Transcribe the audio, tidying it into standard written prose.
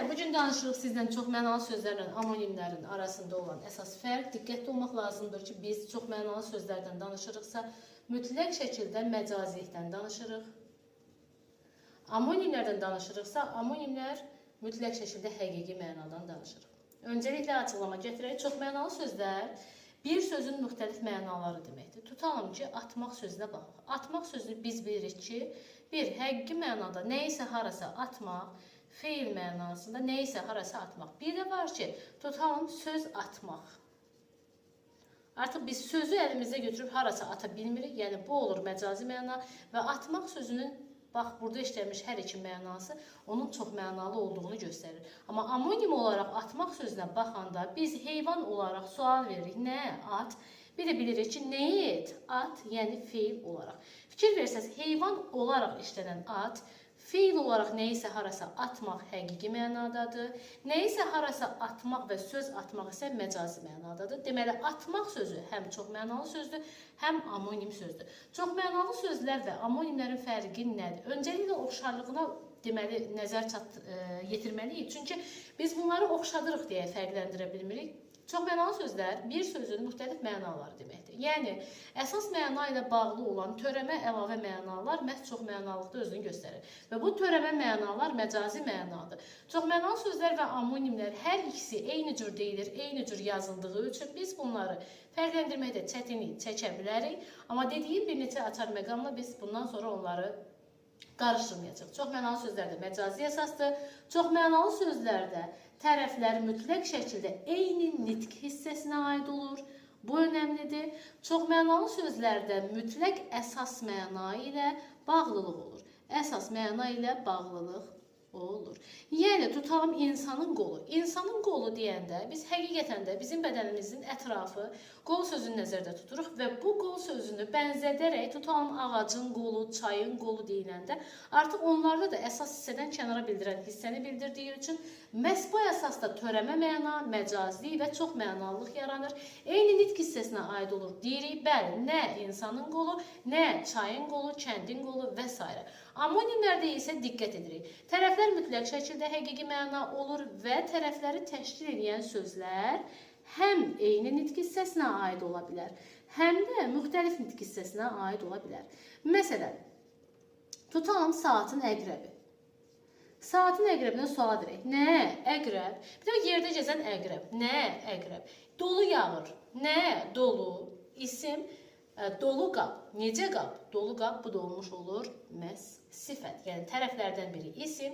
Gençler, bugün danışırıq sizdən çox mənalı sözlərlə amonimlərin arasında olan əsas fərq. Diqqətli olmaq lazımdır ki, biz çox mənalı sözlərdən danışırıqsa, mütləq şəkildə məcazilikdən danışırıq. Amonimlərdən danışırıqsa, amonimlər mütləq şəkildə həqiqi mənadan danışırıq. Öncəliklə açıqlama gətirək. Çox mənalı sözlər bir sözün müxtəlif mənaları deməkdir. Tutalım ki, atmaq sözünə baxaq. Atmaq sözünü biz bilirik ki, bir həqiqi mənada nəyisə harasa atmaq, feil mənasında nəyisə harasa atmaq. Bir də var ki, tutalım söz atmaq. Artıq biz sözü əlimizdə götürüb harasa ata bilmirik. Yəni bu olur məcazi məna və atmaq sözünün bax burada işləmiş hər iki mənası onun çox mənalı olduğunu göstərir. Amma amonim olaraq atmaq sözünə baxanda biz heyvan olaraq sual veririk. Nə? At. Bir də bilirik ki, nəyi et? At, yəni feil olaraq. Fikir versəz, heyvan olaraq işlənən at, feil olaraq nəyisə harasa atmaq həqiqi mənadadır. Nəyisə harasa atmaq və söz atmaq isə məcazi mənadadır. Deməli, atmaq sözü həm çox mənalı sözdür, həm amonim sözdür. Çox mənalı sözlər və amonimlərin fərqi nədir? Öncəliklə oxşarlığına deməli, nəzər yetirməliyik. Çünki biz bunları oxşadırıq deyə fərqləndirə bilmirik. Çox mənalı sözlər bir sözün müxtəlif mənaları deməkdir. Yəni, əsas məna ilə bağlı olan törəmə əlavə mənalar məhz çox mənalıqda özünü göstərir. Və bu törəmə mənalar məcazi mənadır. Çox mənalı sözlər və amonimlər hər ikisi eyni cür deyilir, eyni cür yazıldığı üçün biz bunları fərqləndirməkdə çətinlik çəkə bilərik. Amma dediyim bir neçə açar məqamla biz bundan sonra onları qarışdırmayacaq. Çox mənalı sözlərdə məcazi əsasdır. Çox mənalı sözlərdə tərəflər mütləq şəkildə eyni nitq hissəsinə aid olur. Bu önəmlidir. Çox mənalı sözlərdə mütləq əsas məna ilə bağlılıq olur. Əsas məna ilə bağlılıq olur. Yəni, tutalım insanın qolu. İnsanın qolu deyəndə biz həqiqətən də bizim bədənimizin ətrafı qol sözünü nəzərdə tuturuq və bu qol sözünü bənzədərək tutalım ağacın qolu, çayın qolu deyiləndə artıq onlarda da əsas hissədən kənara bildirən hissəni bildirdiyi üçün məhz bu əsasda törəmə məna, məcazi və çox mənalılıq yaranır. Eyni nitq hissəsinə aid olur. Deyirik, bəli, nə insanın qolu, nə çayın qolu, kəndin qolu və s. Amonimlərdə isə diqqət edirik. Tərəflər mütləq şəkildə həqiqi məna olur və tərəfləri təşkil edən sözlər həm eyni nitq hissəsinə aid ola bilər, həm də müxtəlif nitq hissəsinə aid ola bilər. Məsələn, tutalım saatın əqrəbi. Saatın əqrəbinə sual edək. Nə? Əqrəb. Bir də yerdə gəzən əqrəb. Nə? Əqrəb. Dolu yağır. Nə? Dolu. İsim. Dolu qab. Necə qab? Dolu qab bu da olmuş olur məhz sifət. Yəni tərəflərdən biri isim,